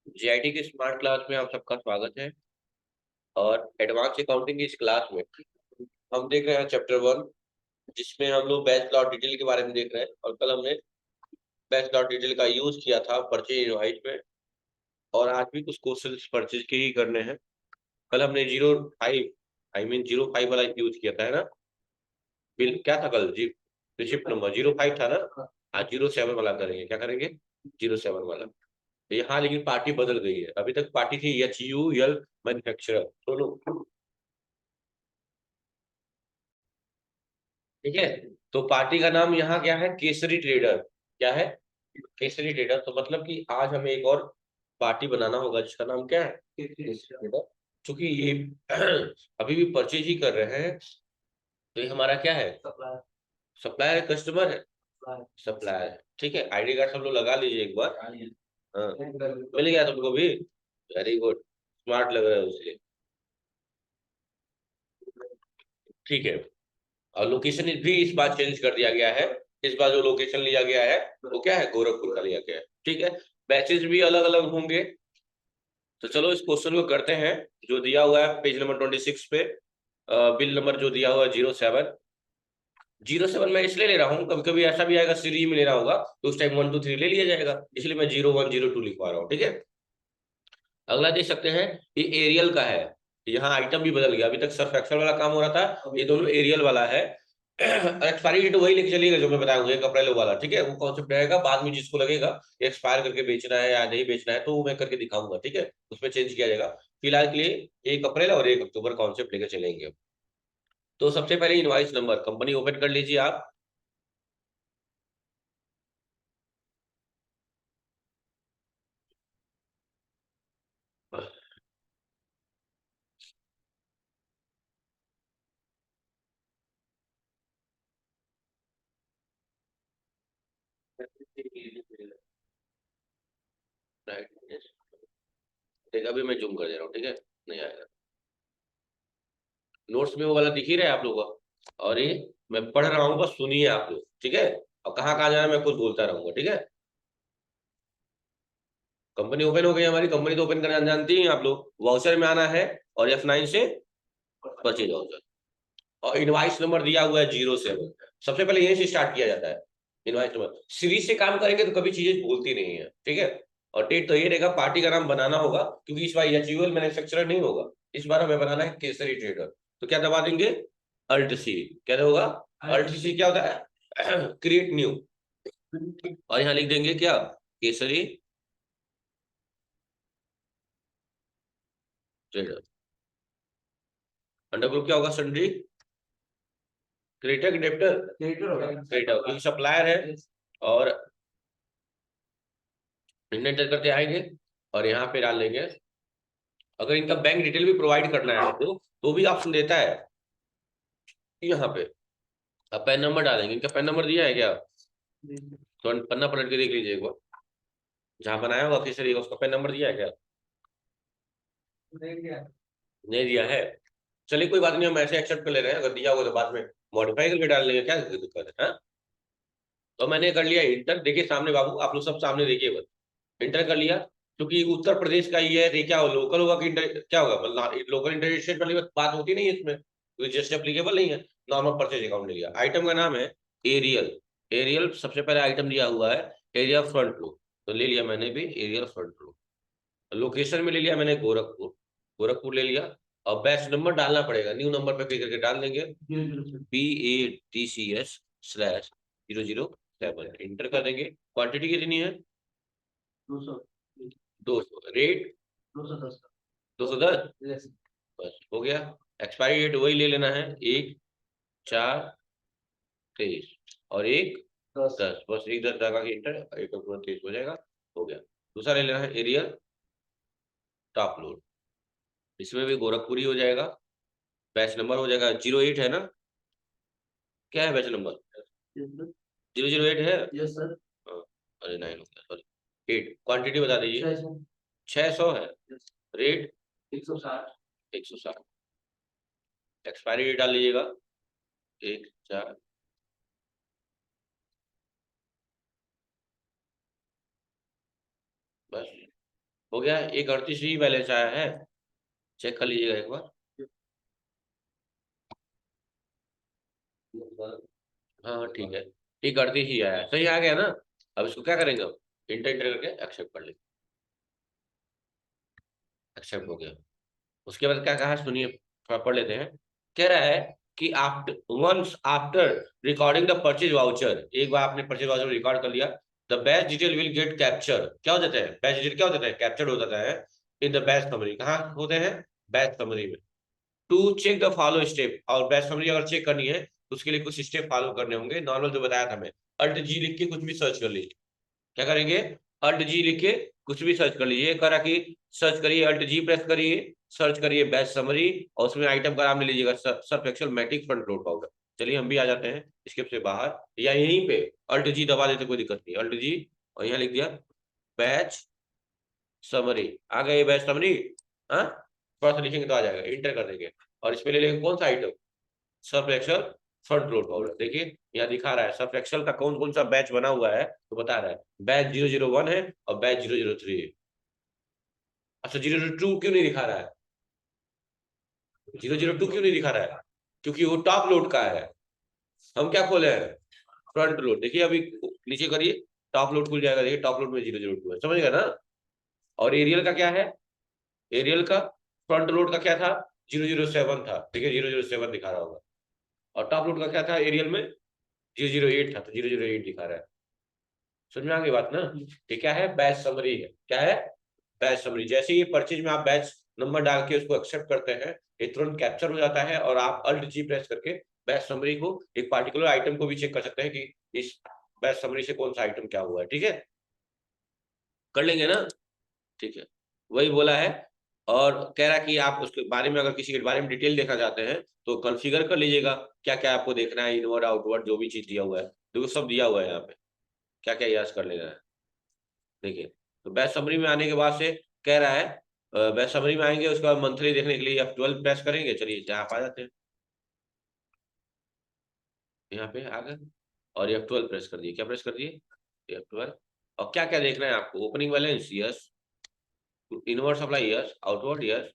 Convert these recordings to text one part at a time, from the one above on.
GIT की smart class में आप सबका स्वागत है। और एडवांस अकाउंटिंग की इस क्लास में हम देख रहे हैं चैप्टर 1, जिसमें हम लोग बैच लॉट डिटेल के बारे में देख रहे हैं। और कल हमने बैच लॉट डिटेल का यूज किया था परचेज इनवॉइस में, और आज भी कुछ क्वेश्चन परचेज के ही करने हैं। कल हमने 05 वाला यूज किया था, है ना? बिल क्या था कल जी? रिसिप्ट नंबर 05 था ना? आज 07 वाला करेंगे। क्या करेंगे? 07 वाला। तो यहाँ लेकिन पार्टी बदल गई है। अभी तक पार्टी थी HUL मैन्युफैक्चरर, दोनों। ठीक है। तो पार्टी का नाम यहाँ क्या है? केसरी ट्रेडर। क्या है? केसरी ट्रेडर। तो मतलब कि आज हमें एक और पार्टी बनाना होगा जिसका नाम क्या है? केसरी ट्रेडर। चूंकि ये अभी भी परचेज ही कर रहे हैं, तो ये हमारा क्या है? सप्लायर है, कस्टमर है? सप्लायर है। ठीक है, आईडी कार्ड सब लोग लगा लीजिए एक बार। हाँ, मिल गया तुमको भी? वेरी गुड, स्मार्ट लग रहा है उससे। ठीक है। और लोकेशन भी इस बार चेंज कर दिया गया है। इस बार जो लोकेशन लिया गया है वो क्या है? गोरखपुर का लिया गया है। ठीक है। बैचेस भी अलग अलग होंगे। तो चलो इस क्वेश्चन को करते हैं। जो दिया हुआ है पेज नंबर 26 पे, बिल नंबर जो दिया हुआ है 07 मैं इसलिए ले रहा हूँ, कभी कभी ऐसा भी आएगा सीरीज में लेना होगा तो उस टाइम 1 2 3 ले लिया जाएगा, इसलिए मैं 01 02 लिखवा रहा हूँ। ठीक है। अगला देख सकते हैं, ये एरियल का है। यहाँ आइटम भी बदल गया। अभी तक सर्फ एक्सल वाला काम हो रहा था, ये दोनों एरियल वाला है। एक्सपायरी डेट वही लेके चलिएगा जो मैं बताया हूँ, 1 अप्रैल वाला। ठीक है, वो कॉन्सेप्ट रहेगा। बाद में जिसको लगेगा एक्सपायर करके बेचना है या नहीं बेचना है तो वो मैं करके दिखाऊंगा। ठीक है, उसमें चेंज किया जाएगा। फिलहाल के लिए 1 अप्रैल और 1 अक्टूबर कॉन्सेप्ट लेकर चलेंगे। तो सबसे पहले इनवाइस नंबर कंपनी ओपन कर लीजिए आप। ठीक है, अभी मैं जूम कर दे रहा हूँ। ठीक है, नहीं आएगा। नोट्स में वो वाला दिख ही रहा है आप लोगों को। और ये मैं पढ़ रहा हूँ, बस सुनिए आप लोग। ठीक है। और कहाँ कहाँ जाना है मैं खुद बोलता रहूंगा। ठीक है। कंपनी ओपन हो गई हमारी। कंपनी तो ओपन करना जानती हैं आप लोग। वाउचर में आना है और F9 से परचेज वाउचर। और इनवाइस नंबर दिया हुआ है 07। सबसे पहले यहीं से स्टार्ट किया जाता है। इनवाइस नंबर सीरीज से काम करेंगे तो कभी चीजें भूलती नहीं है। ठीक है। और डेट तो ये रहेगा, पार्टी का नाम बनाना होगा क्योंकि इस बार HUL मैन्युफैक्चरर नहीं होगा। इस बार हमें बनाना है केसरी ट्रेडर। तो क्या दबा देंगे? Alt C. क्या होगा? अल्ट सी क्या होता है? Create new. और यहाँ लिख देंगे क्या? केसरी ट्रेडर। अंडर ग्रुप क्या होगा? Sundry, creditor, debtor? क्रेडिटर क्योंकि सप्लायर है। और इंडेंटर करते आएंगे और यहाँ पे डाल लेंगे। अगर इनका बैंक डिटेल भी प्रोवाइड करना है आपको तो भी ऑप्शन देता है यहाँ पे। अब पैन नंबर डालेंगे। इनका पैन नंबर दिया है क्या? तो पन्ना पलट के देख लीजिए एक बार। जहाँ बनाया होगा ऑफिसर उसका पैन नंबर दिया है क्या? नहीं दिया है। चलिए कोई बात नहीं, हम ऐसे एक्सेप्ट कर ले रहे हैं। अगर दिया होगा तो बाद में मॉडिफाई करके डाल लेंगे। क्या दिक्कत है? हाँ? तो मैंने कर लिया इंटर। देखिए सामने बाबू, आप लोग सब सामने देखिए बस। इंटर कर लिया। क्योंकि उत्तर प्रदेश का ये है, ये क्या हो, लोकल होगा कि इंटर क्या होगा? मतलब लोकल इंटर स्टेट वाली बात होती नहीं है इसमें, क्योंकि जस्ट एप्लीकेबल नहीं है। नॉर्मल परचेज अकाउंट ले लिया। आइटम का नाम है एरियल। एरियल सबसे पहले आइटम दिया हुआ है, एरिया फ्रंट लो। तो ले लिया मैंने भी एरियल फ्रंट लो। लोकेशन में ले लिया मैंने गोरखपुर। गोरखपुर ले लिया। और बैच नंबर डालना पड़ेगा, न्यू नंबर पे क्लिक करके डाल देंगे। PATCS/0007 इंटर कर देंगे। क्वांटिटी कितनी है? 200। रेट 210। बस हो गया। एक्सपायरी डेट वही ले लेना है, 1/4/23 और 1/10। बस 1/10 लगा के इंटर, 1/23 हो जाएगा। हो गया। दूसरा ले लेना है एरियल टॉप लोड। इसमें भी गोरखपुरी हो जाएगा। बैच नंबर हो जाएगा 08, है ना? क्या है बैच नंबर? 008 है। हाँ, अरे 9 हो गया, सॉरी। 8। क्वांटिटी बता दीजिए। 600 है। रेट 160। एक्सपायरी डेट डाल लीजिएगा, 1/4। बस हो गया, एक 38 ही बैलेंस आया है, चेक कर लीजिएगा एक बार। हाँ ठीक है, एक 38 ही आया है, सही आ गया ना। अब इसको क्या करेंगे, हम इंटर करके एक्सेप्ट कर लेंगे। एक्सेप्ट हो गया। उसके बाद क्या कहा सुनिए, थोड़ा पढ़ लेते हैं। कह रहा है कि after once after recording the purchase voucher, एक बार आपने परचेज वाउचर रिकॉर्ड कर लिया, the batch detail will get capture, क्या हो जाता है बैच डिटेल, क्या हो जाता है कैप्चर हो जाता है इन द बैच समरी, कहाँ होते हैं बैच समरी में। To check the follow step, और बैच समरी अगर चेक करनी है तो उसके लिए कुछ स्टेप फॉलो करने होंगे, नॉर्मल जो बताया था मैं। अल्ट जी लिख के कुछ भी सर्च कर लीजिए, क्या करेंगे, अल्ट जी लिख के कुछ भी सर्च कर लीजिए, करा कि सर्च करिए, अल्ट जी प्रेस करिए, सर्च करिए बैच समरी, और उसमें आइटम का नाम ले लीजिएगा Surf Excel Matic front load powder. चलिए हम भी आ जाते हैं स्किप से बाहर, या यहीं पे अल्ट जी दबा देते कोई दिक्कत नहीं, अल्ट जी और यहाँ लिख दिया बैच समरी, आ गई बैच समरी। हाँ, थोड़ा सा लिखेंगे तो आ जाएगा, इंटर कर देंगे, और इसमें ले लेंगे कौन सा item, Surf Excel front load powder. देखिए यहाँ दिखा रहा है सर्फ एक्सेल का कौन कौन सा बैच बना हुआ है, तो बता रहा है बैच 001 है और बैच 003 है। अच्छा 002 क्यों नहीं दिखा रहा है, 002 क्यों नहीं दिखा रहा है, क्योंकि वो टॉप लोड का है। हम क्या खोले हैं, फ्रंट लोड। देखिए अभी नीचे करिए, टॉप लोड खुल जाएगा, देखिए टॉप लोड में 002 है, समझ गए ना। और एरियल का क्या है, एरियल का फ्रंट लोड का क्या था, 007 था, ठीक है 007 दिखा रहा होगा। और टॉप लोड का क्या था एरियल में, 008 था, तो 008 दिखा रहा है। समझ में आ गई बात ना। ये क्या है, बैच समरी है, क्या है बैच समरी। जैसे ही परचेज में आप बैच नंबर डाल के उसको एक्सेप्ट करते हैं, ये तुरंत कैप्चर हो जाता है, और आप अल्ट जी प्रेस करके बैच समरी को, एक पार्टिकुलर आइटम को भी चेक कर सकते हैं कि इस बैच समरी से कौन सा आइटम क्या हुआ है, ठीक है, कर लेंगे ना। ठीक है, वही बोला है। और कह रहा है कि आप उसके बारे में अगर किसी के बारे में डिटेल देखना चाहते हैं तो कॉन्फ़िगर कर लीजिएगा, क्या क्या आपको देखना है, इनवर्ड आउटवर्ड जो भी चीज दिया हुआ है, देखो सब दिया हुआ है यहाँ पे, क्या क्या याद कर लेना है। देखिए, तो बैच समरी में आने के बाद से कह रहा है, बैच समरी में आएंगे उसके बाद मंथली देखने के लिए F12 प्रेस करेंगे, चलिए यहाँ आप आ जाते हैं, यहाँ पे आ गए, और F12 प्रेस कर दिए, क्या प्रेस कर दिए F12। और क्या क्या देखना है आपको, opening balance yes, inward supply yes, outward yes,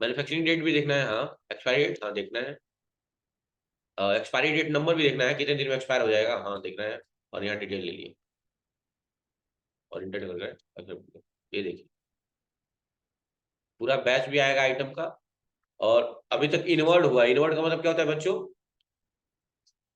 manufacturing date भी देखना है, हाँ एक्सपायरी डेट हाँ देखना है, एक्सपायरी डेट नंबर भी देखना है, कितने दिन में एक्सपायर हो जाएगा हाँ देखना है, और यहाँ डिटेल ले लिए और इंटर कर गए, ये देखिए पूरा बैच भी आएगा आइटम का। और अभी तक इनवर्ड हुआ, इनवर्ड का मतलब क्या होता है बच्चों,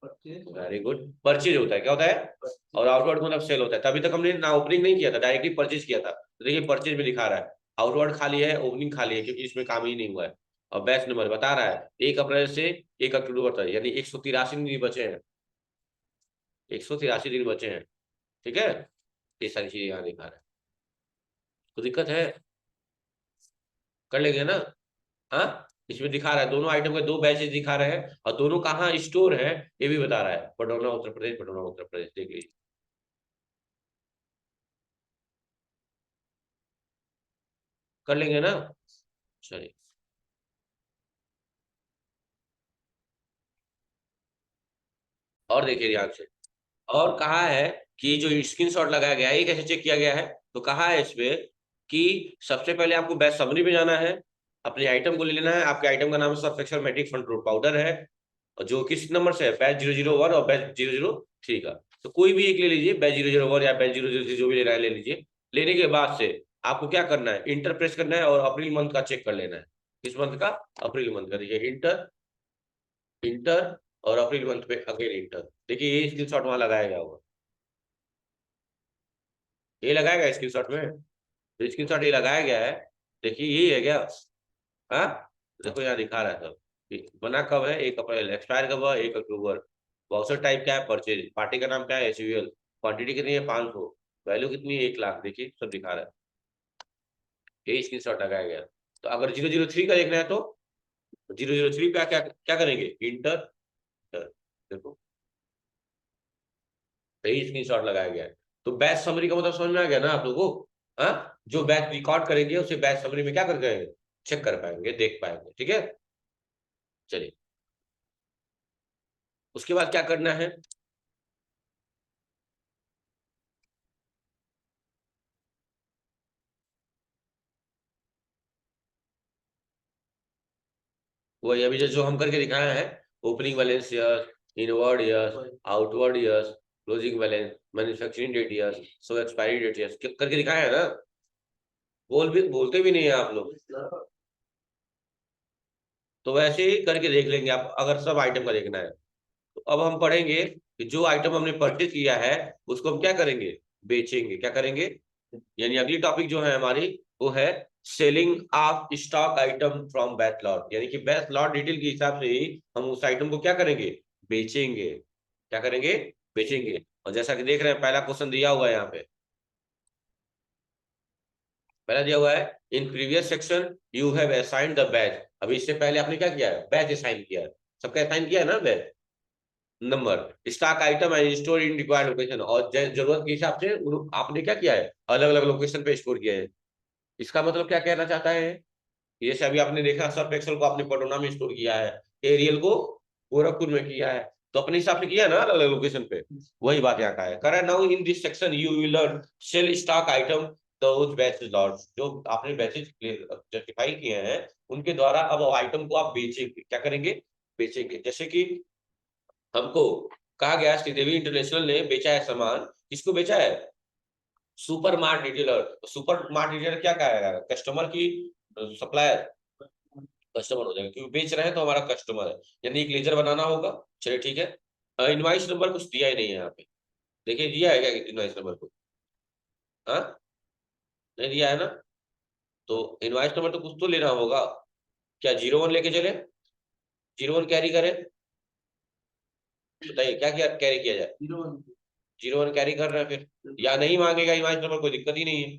वेरी गुड, परचेज होता है, क्या होता है, और आउटवर्ड मतलब सेल होता है। तभी तक हमने ना ओपनिंग नहीं किया था, डायरेक्टली परचेज किया था, तो देखिए परचेज में दिखा रहा है आउटवर्ड खाली है, ओपनिंग खाली है, क्योंकि इसमें काम ही नहीं हुआ है। और बैच नंबर बता रहा है 1 अप्रैल से 1 अक्टूबर तक, यानी 183 दिन बचे हैं, 183 दिन बचे हैं, ठीक है। ये सारी चीजें यहाँ दिखा रहा है, तो दिक्कत है, कर लेंगे ना। हाँ, इसमें दिखा रहा है दोनों आइटम के दो बैचेस दिखा रहे हैं, और दोनों कहाँ स्टोर है ये भी बता रहा है, पटौना उत्तर प्रदेश, पटौना उत्तर प्रदेश, देख लीजिए। कर लेंगे ना, चलिए। और देखिए ध्यान से, और कहा है कि जो स्क्रीनशॉट लगाया गया है ये कैसे चेक किया गया है, तो कहा है इसमें कि सबसे पहले आपको बैच समरी में जाना है, अपने आइटम को ले लेना है, आपके आइटम का नाम Surf Excel Matic front load powder है, और जो किस नंबर से है बैच 001 और बैच 003 का, तो कोई भी एक ले लीजिए, बैच 001 या बैच 003 जो भी लेना है ले लीजिए। लेने के बाद से आपको क्या करना है, इंटर प्रेस करना है, और अप्रैल मंथ का चेक कर लेना है, किस मंथ का, अप्रैल मंथ का, देखिए इंटर, इंटर, और अप्रैल मंथ पे अगेन इंटर, देखिए ये स्क्रीन शॉट वहां लगाया गया होगा, ये लगाया गया स्क्रीन शॉट में, तो स्क्रीन शॉट ये लगाया गया है, देखिए यही है क्या, हाँ देखो यहाँ दिखा रहा है सब, बना कब है 1 अप्रैल, एक्सपायर कब हुआ 1 अक्टूबर, वाउचर टाइप क्या है परचेज, पार्टी का नाम क्या है एसयूएल, क्वांटिटी कितनी है 500, वैल्यू कितनी है 1 लाख, देखिए सब दिखा रहा है, यही स्क्रीन शॉट लगाया गया। तो अगर 003 का देखना है तो 003 पे क्या क्या करेंगे, इंटर, देखो यही स्क्रीन शॉट लगाया गया है। तो बैच समरी का मतलब समझ में आ गया ना आप लोगों को, हाँ जो बैच रिकॉर्ड करेंगे उसे बैच समरी में क्या कर पाएंगे, चेक कर पाएंगे, देख पाएंगे, ठीक है। चलिए, उसके बाद क्या करना है, वही अभी जो हम करके दिखाए हैं, opening balance year, inward year, outward year, closing balance, manufacturing date year, so expiry date year करके दिखाए हैं ना। बोलते भी नहीं है आप लोग, तो वैसे ही करके देख लेंगे आप, अगर सब आइटम का देखना है। तो अब हम पढ़ेंगे कि जो आइटम हमने परचेज किया है उसको हम क्या करेंगे, बेचेंगे। क्या करेंगे, यानी अगली टॉपिक जो है हमारी वो है selling of stock item from batch lot, यानी कि बैच लॉट डिटेल के हिसाब से ही हम उस आइटम को क्या करेंगे, बेचेंगे। क्या करेंगे, बेचेंगे। और जैसा कि देख रहे हैं पहला क्वेश्चन दिया हुआ है यहाँ पे, पहला दिया हुआ है, in previous section you have assigned the batch. अभी इससे पहले आपने क्या किया है, बैच असाइन किया है, सबका असाइन किया है ना batch number, stock item and store in required location, और जरूरत के हिसाब से आपने क्या किया है, अलग अलग लोकेशन पे स्टोर किया है। इसका मतलब क्या कहना चाहता है, जैसे अभी आपने देखा सर्फ एक्सेल को आपने पटोना में स्टोर किया है, एरियल को गोरखपुर में किया है, तो अपने हिसाब से किया है ना अलग अलग लोकेशन पे। वही बात यहाँ का है, कर now in this section you will learn sell stock item those batches lots, जो आपने बैचेस जस्टिफाई किए हैं उनके द्वारा अब आइटम को आप बेचेंगे। क्या करेंगे, बेचेंगे। जैसे कि हमको कहा गया श्रीदेवी इंटरनेशनल ने बेचा है सामान, किसको बेचा है, super Mart retailer. Super Mart retailer क्या कहेगा, कस्टमर की सप्लायर, कस्टमर हो जाएगा, क्योंकि बेच रहे हैं तो हमारा कस्टमर है। यानी एक लेजर बनाना होगा। चलिए ठीक है, इनवाइस नंबर कुछ दिया ही नहीं है यहाँ पे, देखिए दिया है क्या इनवाइस नंबर को, हाँ नहीं दिया है ना, तो इनवाइस नंबर तो कुछ तो लेना होगा। क्या 01 लेके चले, 01 कैरी करें, बताइए क्या क्या कैरी किया जाए, 01 कैरी कर रहे हैं फिर, या नहीं मांगेगा इनवाइस नंबर, कोई दिक्कत ही नहीं है,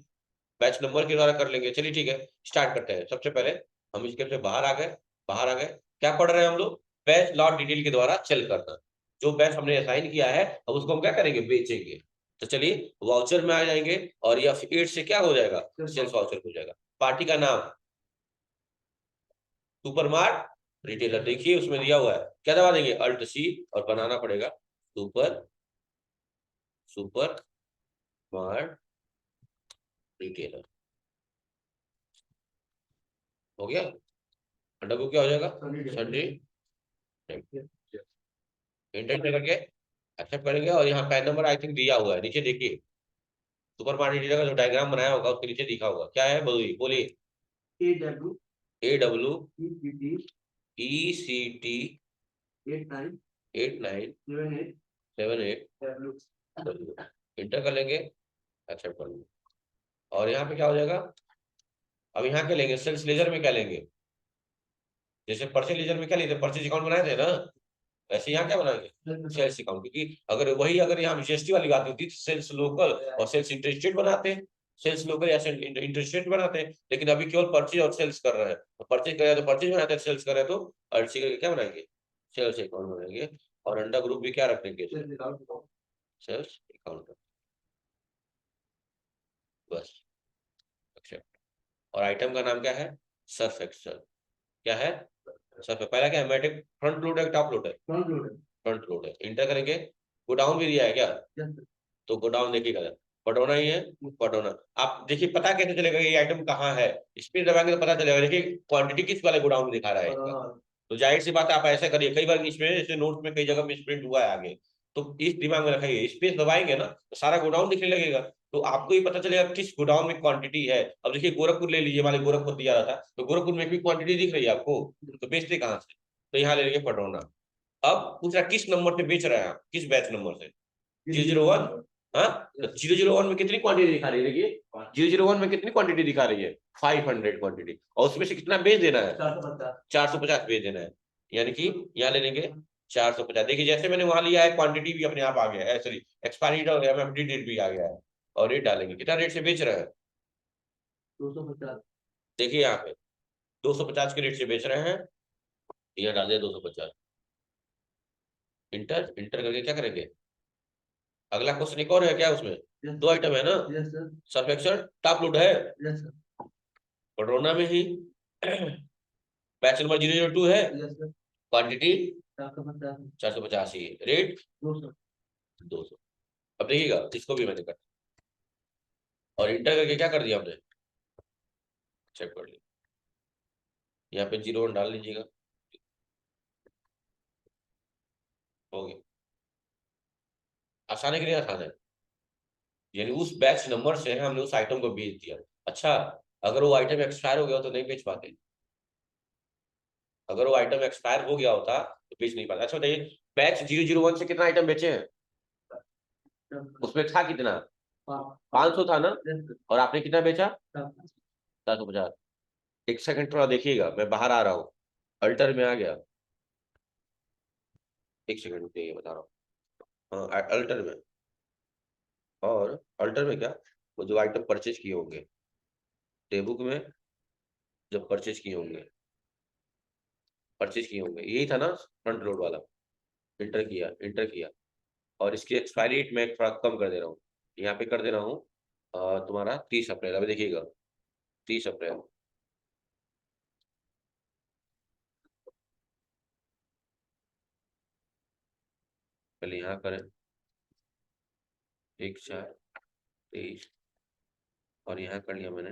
बैच नंबर के द्वारा कर लेंगे। चलिए ठीक है, स्टार्ट करते हैं। सबसे पहले हम इसके से बाहर आ गए, बाहर आ गए, क्या पढ़ रहे हैं हम लोग, बैच लॉट डिटेल के द्वारा सेल करना। जो बैच हमने असाइन किया है अब उसको हम क्या करेंगे, बेचेंगे। तो चलिए वाउचर में आ जाएंगे, और या फिर एड से क्या हो जाएगा, सेल्स वाउचर हो जाएगा। पार्टी का नाम सुपर मार्ट रिटेलर, देखिए उसमें दिया हुआ है, क्या दबा देंगे, अल्ट सी, और बनाना पड़ेगा सुपर, सुपर मार्ट रिटेलर। हो गया, अंडर को क्या हो जाएगा, सन्नी, इंटर करके एक्सेप्ट करेंगे। और यहाँ पैन नंबर आई थिंक दिया हुआ है, नीचे देखिए सुपर मार्केट एरिया का जो डायग्राम बनाया होगा उसके नीचे दिखा होगा, क्या है बोलिए बोलिए, AW ECT 8978 इंटर कर लेंगे, एक्सेप्ट कर लेंगे। और यहाँ पे क्या हो जाएगा, अब यहाँ क्या लेंगे, सेल्स लेजर में क्या लेंगे, जैसे परचेज लेजर में क्या लेते, परचेज अकाउंट बनाए थे ना, ऐसे यहाँ क्या बनाएंगे, सेल्स अकाउंट। क्योंकि अगर वही अगर यहाँ जीएसटी वाली बात होती तो सेल्स लोकल और सेल्स इंटरेस्टेड बनाते हैं, सेल्स लोकल या इंटरेस्टेड बनाते हैं, लेकिन अभी केवल परचेज और सेल्स कर रहे हैं, तो परचेज करे तो परचेज बनाते हैं, सेल्स करे तो अर्ची करके क्या बनाएंगे, सेल्स अकाउंट बनाएंगे। और अंडर ग्रुप भी क्या रखेंगे, सेल्स अकाउंट, बस एक्सेप्ट। और आइटम का नाम क्या है, सर्फ एक्सेल, क्या है सर्फ, पहला क्या है, मैट्रिक फ्रंट लोड है टॉप लोड है, फ्रंट लोड है, इंटर करेंगे। गोडाउन भी दिया है क्या, तो गोडाउन देखिएगा, पटोना ही है, पटोना। आप देखिए पता कैसे चलेगा ये आइटम कहाँ है, स्पेस दबाएंगे तो पता चलेगा। देखिए क्वांटिटी किस वाले गोडाउन में दिखा रहा है इसका, तो जाहिर सी बात है आप ऐसा करिए, कई बार इसमें जैसे नोट्स में कई जगह मिसप्रिंट हुआ है आगे, तो इस दिमाग में रखिए, स्पेस दबाएंगे ना तो सारा गोडाउन दिखने लगेगा, तो आपको ही पता चलेगा किस गोडाउन में क्वांटिटी है। अब देखिए गोरखपुर ले लीजिए, हमारे गोरखपुर दिया रहा था, तो गोरखपुर में भी क्वांटिटी दिख रही है आपको, तो बेचते कहाँ से, तो यहाँ ले लीजिए पटोना। अब पूछ रहा किस नंबर पे बेच रहे हैं आप, किस बैच नंबर से, 001, हाँ, तो 001 में कितनी क्वांटिटी दिखा रही है, देखिए 001 में कितनी क्वांटिटी दिखा रही है, 500 क्वांटिटी, और उसमें से कितना बेच देना है, 450 बेच देना है। यानी कि यहाँ ले लेंगे 450। देखिए जैसे मैंने वहां लिया है क्वांटिटी भी अपने आप आ गया है, सॉरी एक्सपायरी डेट और एमएफडी डेट भी आ गया है, और रेट डालेंगे, कितना रेट से बेच रहे हैं, 250। देखिए यहाँ पे 250 के रेट से बेच रहे हैं, यहाँ डाल दिया 250, इंटर, इंटर करके क्या करेंगे, अगला क्वेश्चन एक और है क्या उसमें, दो आइटम है ना, सर्फ एक्सेल टॉप लोड है, पडरोना में ही, बैच नंबर 002 है, क्वांटिटी 485, रेट 200। अब देखिएगा इसको भी मैंने कर, और इंटर करके क्या कर दिया हमने, चेक कर लिया, यहाँ पे 01 डाल लीजिएगा, हो गया। आसान है कि नहीं आसान है? यानी उस बैच नंबर से हमने उस आइटम को बेच दिया। अच्छा, अगर वो आइटम एक्सपायर हो गया तो नहीं बेच पाते। अगर वो आइटम एक्सपायर हो गया होता तो बेच नहीं पाते। अच्छा बताइए, बैच 001 से कितना आइटम बेचे हैं? उसमें था कितना? 500 था ना? और आपने कितना बेचा? 750। एक सेकंड थोड़ा देखिएगा, मैं बाहर आ रहा हूँ। अल्टर में आ गया। एक सेकंड रुकिए, बता रहा हूँ। हाँ, अल्टर में। और अल्टर में क्या, वो जो आइटम परचेज किए होंगे टेबुक में, जब परचेज किए होंगे यही था ना, फ्रंट लोड वाला। इंटर किया। और इसकी एक्सपायरी डेट मैं थोड़ा कम कर दे रहा हूँ। यहाँ पे कर दे रहा हूँ तुम्हारा 30 अप्रैल। अभी देखिएगा, 30 अप्रैल। पहले यहाँ करें, 1/4/23। और यहाँ कर लिया मैंने,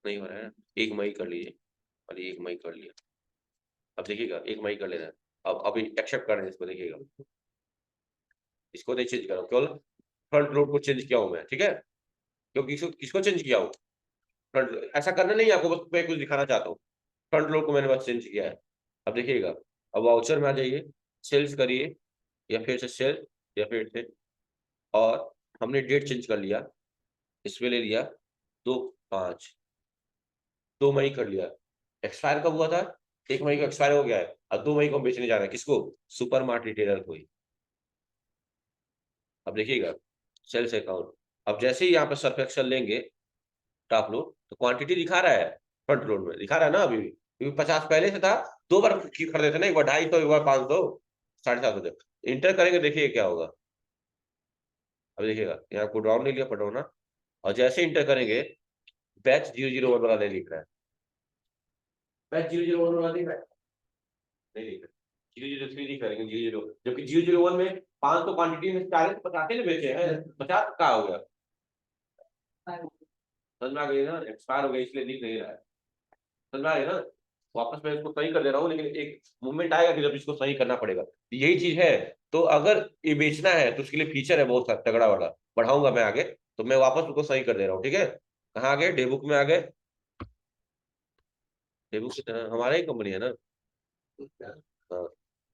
नहीं हो रहा है। 1 मई कर लीजिए, और 1 मई कर लिया। अब देखिएगा, 1 मई कर लेना है। अब अभी एक्सेप्ट कर रहे हैं इसको, देखिएगा। इसको नहीं चेंज करो, केवल फ्रंट लोड को चेंज किया हूँ मैं, ठीक है। क्योंकि किसको चेंज किया हूँ? फ्रंट, ऐसा करना नहीं है आपको, बस मैं कुछ दिखाना चाहता हूँ। फ्रंट लोड को मैंने बस चेंज किया है। अब देखिएगा, अब वाउचर में आ जाइए, सेल्स करिए, या फिर से सेल, या फिर से, और हमने डेट चेंज कर लिया। इसमें ले लिया 2/5, 2 मई कर लिया। एक्सपायर कब हुआ था? 1 मई को एक्सपायर हो गया है, और 2 मई को हम बेचने जा रहे हैं। किसको? सुपर मार्ट रिटेलर को ही। अब देखिएगा, सेल्स अकाउंट। अब जैसे ही यहाँ पे सर्फ एक्सल लेंगे, टॉप लोड, तो क्वांटिटी दिखा रहा है, फ्रंट लोड में दिखा रहा है ना अभी भी, क्योंकि 50 पहले से था। 2 बार खरीदे थे ना, एक बार 250, एक बार 500, 750। इंटर करेंगे, देखिए क्या होगा। अब देखिएगा, यहाँ को डाउन नहीं लिया, पटोना। और जैसे इंटर करेंगे, बैच 001 वाला नहीं लिख रहा है। बैच 001 वाला दिख रहा है, नहीं लिख रहा। 003 लिख रहे हैं, 00, जबकि 001 में 500 क्वांटिटी में 40-50 ने बेचे हैं। 50 का हो गया। समझ में आ गई ना, एक्सपायर हो गया इसलिए दिख नहीं रहा है। समझ में आ गई ना। वापस मैं इसको सही कर दे रहा हूँ, लेकिन एक मूवमेंट आएगा कि जब इसको सही करना पड़ेगा। यही चीज है। तो अगर ये बेचना है तो उसके लिए फीचर है बहुत सारा तगड़ा वाला, बढ़ाऊंगा मैं आगे। तो मैं वापस उसको सही कर दे रहा हूँ, ठीक है। कहाँ आ गए? डेबुक में आ गए। डेबुक की तरह हमारा ही कंपनी है ना। हाँ।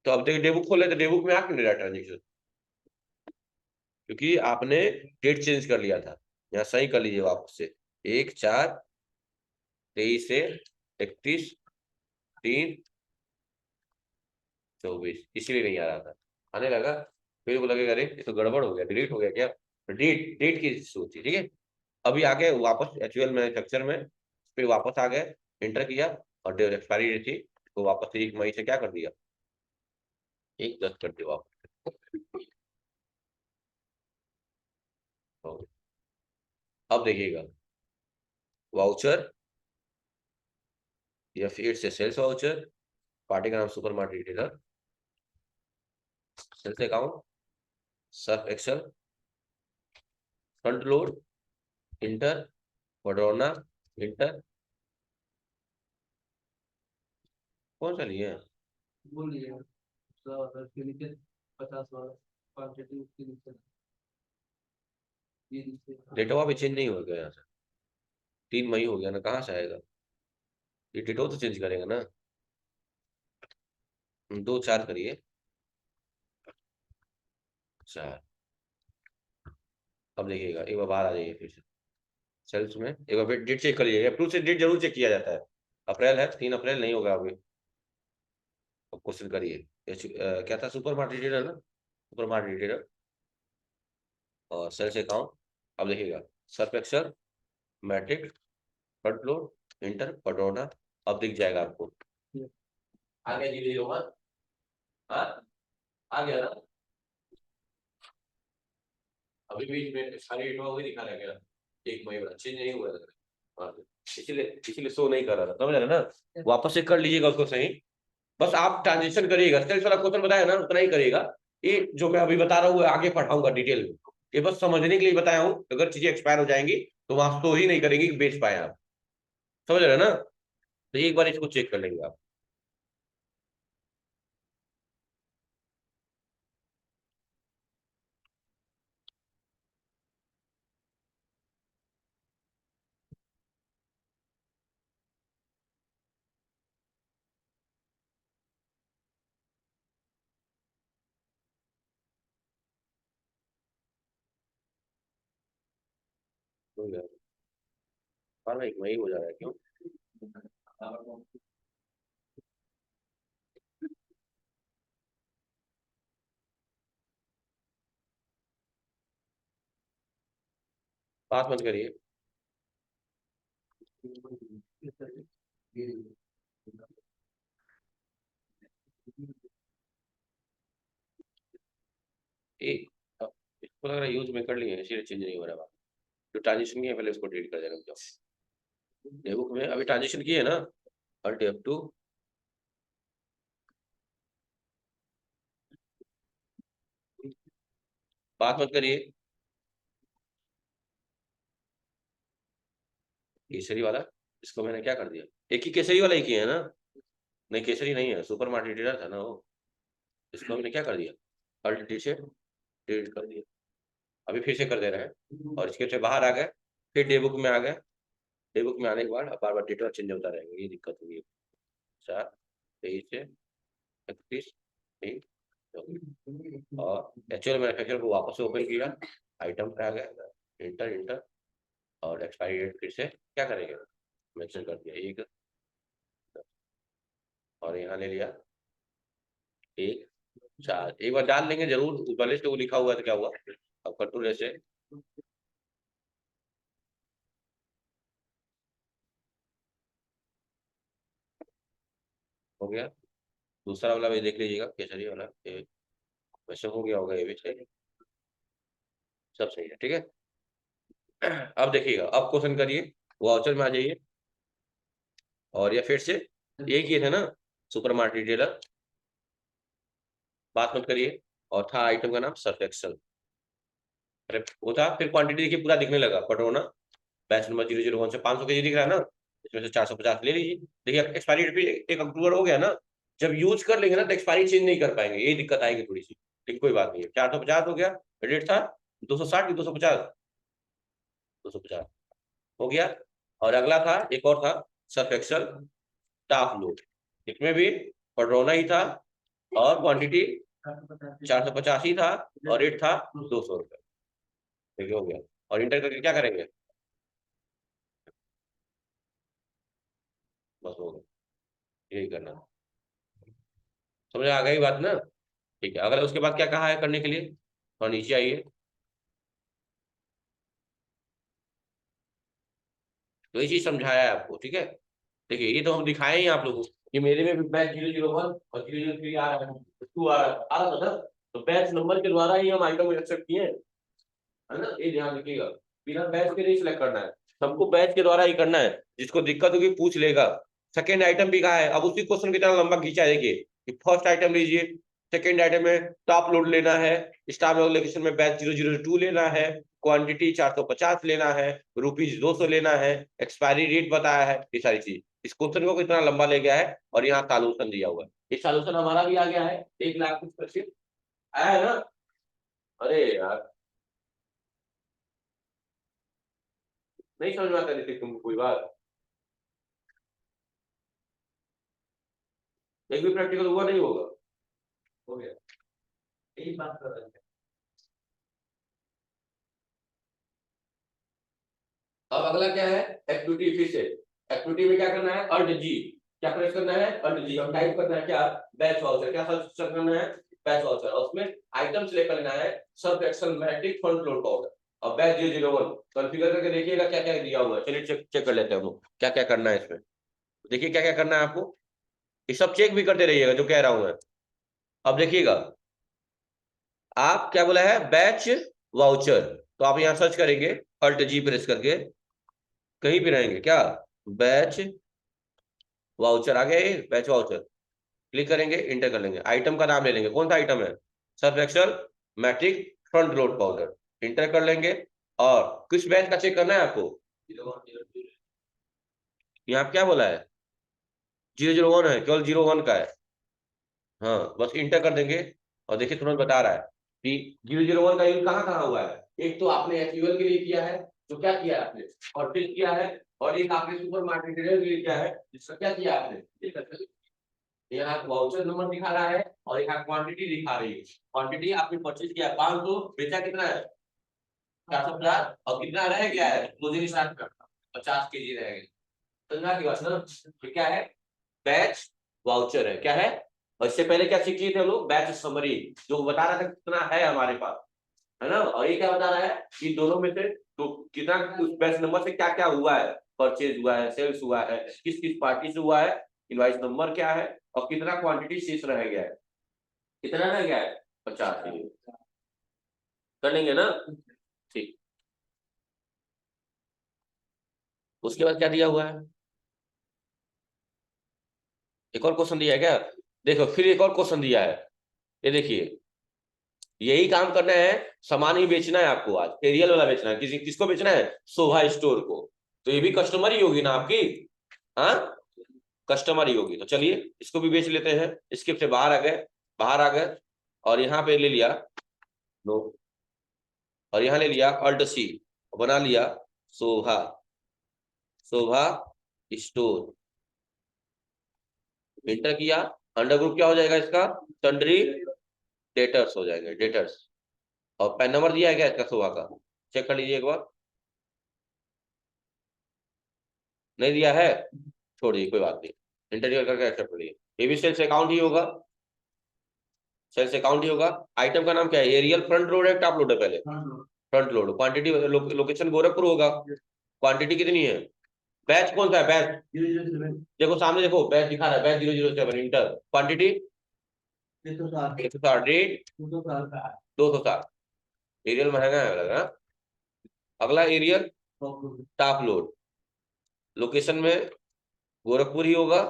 तो अब देखिए, डेबुक खोले तो डेबुक में आ क्यों नहीं रहा ट्रांजेक्शन? क्योंकि आपने डेट चेंज कर लिया था। यहाँ सही कर लीजिए वापस से, 1/4/23 से 31/3/24, इसीलिए नहीं आ रहा था। आने लगा, फिर वो लगेगा अरे ये तो गड़बड़ हो गया, डिलीट हो गया क्या। डेट डेट की सोची, ठीक है। अभी आ गए वापस एक्चुअल मैन्युफैक्चर में, फिर वापस आ गए, इंटर किया, और डेट एक्सपायरी डेट थी तो वापस से 1 मई से क्या कर दिया, 1/10 कर दिया वापस। हो गया। अब देखिएगा, वाउचर, या फिर से सेल्स वाउचर, पार्टी का नाम Super Mart retailer, sales account, Surf Excel, front load, enter, वडोना, इंटर, कौन सा लिए हैं? बोलिए, उसके नीचे 50 वाला क्वांटिटी, उसके नीचे डेटवा भी चेंज नहीं हो गया यहाँ से। 3 मई हो गया ना, कहाँ से आएगा? ये डेटवा तो चेंज करेगा ना। 2/4 करिए, 4। अब देखिएगा, एक बार बाहर आ जाइए फिर से सेल्स में, एक बार डेट चेक करिए, अप्रूव से डेट जरूर चेक किया जाता है। अप्रैल है, 3 अप्रैल नहीं होगा अभी। अब क्वेश्चन करिए, क्या था, सुपर मार्ट रिटेलर ना, सुपर मार्ट रिटेलर, और सेल्स अकाउंट। अब देखिएगा, Surf Excel, Matic, front load, enter, पटोना। अब दिख जाएगा आपको। आ गया 001। हाँ, आ गया ना। अभी भी इसमें सारी डेटवा वही दिखा रहा है क्या? 1 मई वाला चेंज नहीं हुआ है। हाँ, इसीलिए शो नहीं कर रहा था, समझ रहे हैं ना। वापस से कर लीजिएगा उसको सही। बस आप ट्रांजेक्शन करिएगा, सेल्स वाला क्वेश्चन बताया ना, उतना ही करिएगा। ये जो मैं अभी बता रहा हूँ वो आगे पढ़ाऊंगा डिटेल में। ये बस समझने के लिए बताया हूँ, अगर चीजें एक्सपायर हो जाएंगी तो वहां तो ही नहीं करेंगे कि बेच पाए आप। समझ रहे हैं ना। तो एक बार इसको चेक कर लेंगे आप। हो गया। हाँ भाई वही हो जा रहा है क्यों? 5 मत करिए। एक इसको लग रहा है यूज में कर लिए इसीलिए चेंज नहीं हो रहा। जो ट्रांजिशन की है पहले उसको डिलीट कर देना मुझे। डेबुक में अभी ट्रांजिशन की है ना, अल्ट F2। बात मत करिए। केसरी वाला, इसको मैंने क्या कर दिया? एक ही केसरी वाला ही किया है ना? नहीं केसरी नहीं है, सुपर मार्केट डीलर था ना वो। इसको मैंने क्या कर दिया? अल्ट डी से डिलीट कर दिया। अभी फिर से कर दे रहे हैं और इसके से बाहर आ गए, फिर डे बुक में आ गए। डे बुक में आने के बाद बार बार डेटा चेंज होता रहेगा, ये दिक्कत होगी। 4 23 से 31 और एक्चुअल मैन्युफैक्चर को वापस से ओपन किया, आइटम पे आ गया, इंटर इंटर और एक्सपायरी डेट फिर से क्या करेंगे, मेंशन कर दिया 1 और यहाँ ले लिया 1 4। एक बार डाल लेंगे जरूर, ऊपर लिस्ट को लिखा हुआ है तो क्या हुआ। अब कंट्रोल ऐसे हो गया। दूसरा वाला भी देख लीजिएगा, केसरी वाला ये वैसे हो गया होगा, ये भी सही। सब सही है, ठीक है। अब देखिएगा, अब क्वेश्चन करिए, वाउचर में आ जाइए और ये फिर से एक ही थे ना, सुपर मार्केट डीलर। बात मत करिए। और था आइटम का नाम सर्फ एक्सल। अरे वो था, फिर क्वांटिटी देखिए पूरा दिखने लगा, पटरोना बैच नंबर 001 से 500 के जी दिख रहा है ना, इसमें से 450 ले लीजिए। देखिए एक्सपायरी डेट पे एक अक्टूबर हो गया ना। जब यूज कर लेंगे ना तो एक्सपायरी चेंज नहीं कर पाएंगे, यही दिक्कत आएगी थोड़ी सी, लेकिन कोई बात नहीं है। 450 हो गया, रेट था 260 की 250, 250 हो गया। और अगला था, एक और था सर्फ एक्सल टाफ लोड, इसमें भी पटरोना ही था और क्वांटिटी 450 ही था और रेट था 200 रुपये। देखिए हो गया। और इंटर करके क्या करेंगे, बस हो गया, यही करना। समझ आ गई बात ना? ठीक है, अगर उसके बाद क्या कहा है करने के लिए, और नीचे आइए। तो ये चीज समझाया है आपको, ठीक है। देखिए ये तो हम दिखाए ही आप लोगों को, ये मेरे में भी बैच 001 और 003 आ रहा है, 2 आ रहा था ना। तो बैच नंबर के द्वारा ही हम आइटम एक्सेप्ट किए हैं, है ना, ये ध्यान रखिएगा। बिना बैच के नहीं सिलेक्ट करना है, सबको बैच के द्वारा ही करना है। जिसको दिक्कत होगी पूछ लेगा। सेकेंड आइटम भी कहा है, अब उसी क्वेश्चन की तरह लंबा खींचा है। देखिए कि फर्स्ट आइटम लीजिए, सेकेंड आइटम में टॉप लोड लेना है, स्टाफ लोकेशन में बैच 002 लेना है, क्वांटिटी 450 लेना है, ₹200 लेना है, एक्सपायरी डेट बताया है, ये सारी चीज इस क्वेश्चन को कितना लंबा ले गया है। और यहाँ सॉल्यूशन दिया हुआ है, ये सॉल्यूशन हमारा भी आ गया है, 1 लाख कुछ क्वेश्चन आया है ना। अरे यार नहीं समझ में आता नीतीश तुमको कोई बात, एक भी प्रैक्टिकल हुआ नहीं होगा। हो गया, यही बात कर रहे हैं। अब अगला क्या है, एक्टिविटी फिर से। एक्टिविटी में क्या करना है, अल्ट जी। क्या प्रेस करना है, अल्ट जी। अब टाइप करना है क्या, बैच वाउचर। क्या सर्च करना है, बैच वाउचर। और उसमें आइटम सिलेक्ट करना है, Surf Excel Matic front load powder और बैच 001 कॉन्फ़िगर करके देखिएगा क्या क्या दिया हुआ है। चलिए चेक चेक कर लेते हैं हम लोग क्या क्या करना है इसमें। देखिए क्या क्या करना है आपको, ये सब चेक भी करते रहिएगा जो कह रहा हूं मैं। अब देखिएगा, आप क्या बोला है, बैच वाउचर। तो आप यहाँ सर्च करेंगे, अल्ट जी प्रेस करके, कहीं भी रहेंगे क्या, बैच वाउचर आ गया, ये बैच वाउचर क्लिक करेंगे, इंटर कर लेंगे, आइटम का नाम ले लेंगे, कौन सा आइटम है, Surf Excel Matic front load powder, enter कर लेंगे। और किस बैच का चेक करना है आपको, यहाँ क्या बोला है, 001 है, केवल 01 का है। हाँ बस इंटर कर देंगे और देखिए तुरंत बता रहा है कि 001 का यूज कहाँ कहाँ हुआ है। एक तो आपने एसक्यूएल के लिए किया है, जो क्या किया है आपने, और फिर किया है। और एक आपने सुपर मार्केट के लिए किया है, जिसका क्या किया आपने, यहाँ वाउचर नंबर दिखा रहा है और यहाँ क्वांटिटी दिखा रही है। क्वांटिटी आपने परचेज किया 500, बेचा कितना है 450 और कितना रह गया है क्लोजिंग स्टॉक का 50 केजी रह गया। समझा की बात ना। तो क्या है बैच वाउचर है क्या है। और इससे पहले क्या सीख लिए थे हम लोग बैच समरी जो बता रहा था कितना है हमारे पास है ना। और ये क्या बता रहा है कि दोनों में से तो कितना उस बैच नंबर से क्या क्या हुआ है परचेज हुआ है सेल्स हुआ है किस किस पार्टी से हुआ है इनवाइस नंबर क्या है और कितना क्वांटिटी शेष रह गया है कितना रह गया है 50 कर लेंगे ना। ठीक उसके बाद क्या दिया हुआ है एक और क्वेश्चन दिया है क्या। देखो फिर एक और क्वेश्चन दिया है ये देखिए यही काम करना है सामान ही बेचना है आपको आज एरियल वाला बेचना है किसी किसको बेचना है शोभा स्टोर को। तो ये भी कस्टमर ही होगी ना आपकी। हाँ कस्टमर ही होगी तो चलिए इसको भी बेच लेते हैं स्किप से बाहर आ गए और यहाँ पे ले लिया नो और यहाँ ले लिया अल्ट सी बना लिया शोभा शोभा स्टोर इंटर किया अंडर ग्रुप क्या हो जाएगा इसका सन्ड्री डेटर्स हो जाएंगे डेटर्स और पैन नंबर दिया है क्या इसका शोभा का चेक कर लीजिए एक बार नहीं दिया है छोड़िए कोई बात नहीं इंटरव्यू करके एक्सेप्ट करिए ये भी सेल्स अकाउंट ही होगा सेल्स अकाउंट ही होगा। आइटम का नाम क्या है एरियल फ्रंट लोड है टॉप लोड है पहले front load quantity location Gorakhpur होगा क्वांटिटी कितनी है बैच कौन सा है बैच देखो सामने देखो बैच दिखा रहा है batch 007 enter quantity 160 rate 260 Ariel महंगा है लगा। अगला एरियल टॉप लोड लोकेशन में गोरखपुर ही होगा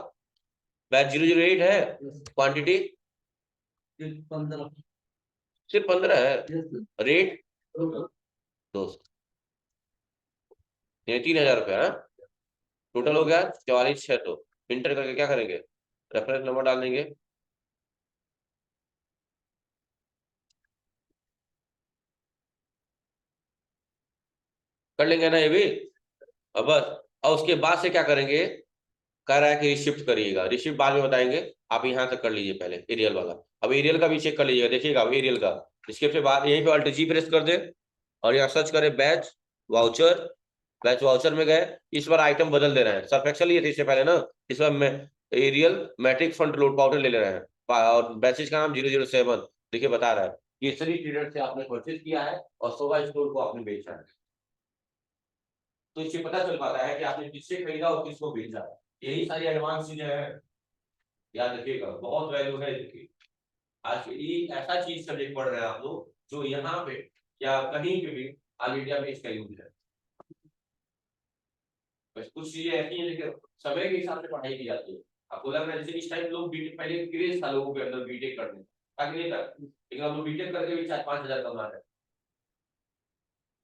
बैच 008 है क्वांटिटी सिर्फ 15 है रेट 200 ये 3000 रुपया टोटल हो गया 44,600 इंटर करके क्या करेंगे रेफरेंस नंबर डाल देंगे कर लेंगे ना ये भी। अब बस और उसके बाद से क्या करेंगे कह रहा है कि रिशिफ्ट करिएगा रिशिफ्ट बाद में बताएंगे आप यहाँ तक कर लीजिए पहले एरियल वाला। अब एरियल का भी चेक कर लीजिएगा देखिएगा एरियल का इसके बाद यहीं पे अल्ट जी प्रेस कर दे और यहाँ सर्च करें बैच वाउचर में गए इस बार आइटम बदल दे रहे हैं सर्फ एक्सेल लिए थे इससे पहले ना इस बार Ariel Matic front load powder ले रहे हैं और बैचेज का नाम 007 देखिए बता रहा है केसरी ट्रेडर से आपने परचेज किया है और शोभा स्टोर को आपने बेचा है। तो इससे पता चल पाता है कि आपने किससे खरीदा और किसको बेचा है यही सारी एडवांस चीजें हैं याद रखिएगा बहुत वैल्यू है इसकी। आज ये ऐसा चीज सब्जेक्ट पढ़ रहे हैं आप लोग जो यहाँ पे या कहीं पे भी ऑल इंडिया में इसका यूज है। बस कुछ चीजें ऐसी हैं लेकिन समय के हिसाब से पढ़ाई की जाती है। आपको लग रहा है जैसे इस टाइम लोग बीटेक पहले क्रेज था लोगों के अंदर बीटेक करने ताकि नहीं था लेकिन अब लोग बीटेक करके भी 4-5 हजार कमा रहे हैं।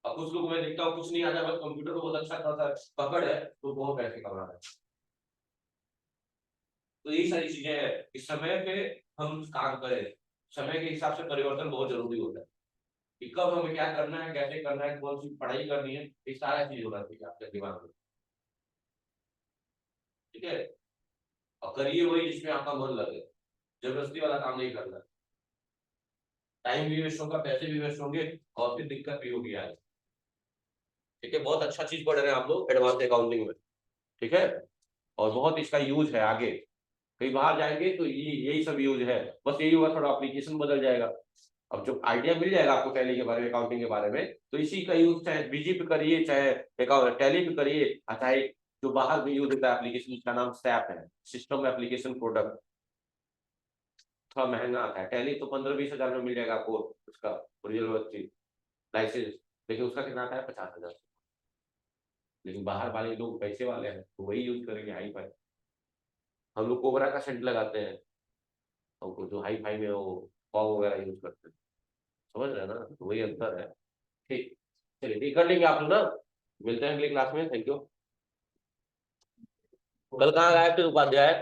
अब कुछ लोग मैं देखता हूँ कुछ नहीं आता बस कंप्यूटर को बहुत अच्छा खासा पकड़ है तो बहुत पैसे कमा रहे हैं। तो यही सारी चीजें हैं इस समय पे हम काम करें समय के हिसाब से परिवर्तन बहुत जरूरी होता है कि कब हमें क्या करना है कैसे करना है कौन सी पढ़ाई करनी है ये सारा चीज होना चाहिए आपके दिमाग में। ठीक है और करिए वही जिसमें आपका मन लगे जबरदस्ती वाला काम नहीं करना टाइम भी वेस्ट होगा पैसे भी वेस्ट होंगे और फिर दिक्कत भी होगी आज। ठीक है बहुत अच्छा चीज पढ़ रहे हैं आप लोग एडवांस अकाउंटिंग में। ठीक है और बहुत इसका यूज है आगे कहीं बाहर जाएंगे तो ये यही सब यूज है बस यही होगा थोड़ा एप्लीकेशन बदल जाएगा। अब जो आइडिया मिल जाएगा आपको टैली के बारे में अकाउंटिंग के बारे में तो इसी का यूज चाहे बीजी पे करिए चाहे टैली पे करिए चाहे जो बाहर में यूज होता है एप्लीकेशन उसका नाम सैप है सिस्टम एप्लीकेशन प्रोडक्ट थोड़ा महंगा आता है टैली तो 15-20 हजार में मिल जाएगा आपको उसका ओरिजिनल लाइसेंस लेकिन उसका कितना आता है 50,000। लेकिन बाहर वाले लोग पैसे वाले हैं तो वही यूज करेंगे हाई फाई हम लोग कोबरा का सेंट लगाते हैं और जो हाई फाई में वो फॉग वगैरह यूज करते हैं समझ रहे हैं ना तो वही अंतर है। ठीक चलिए ठीक कर लेंगे आप लोग ना मिलते हैं अगली क्लास में थैंक यू। कल कहाँ गायब थे उपाध्याय।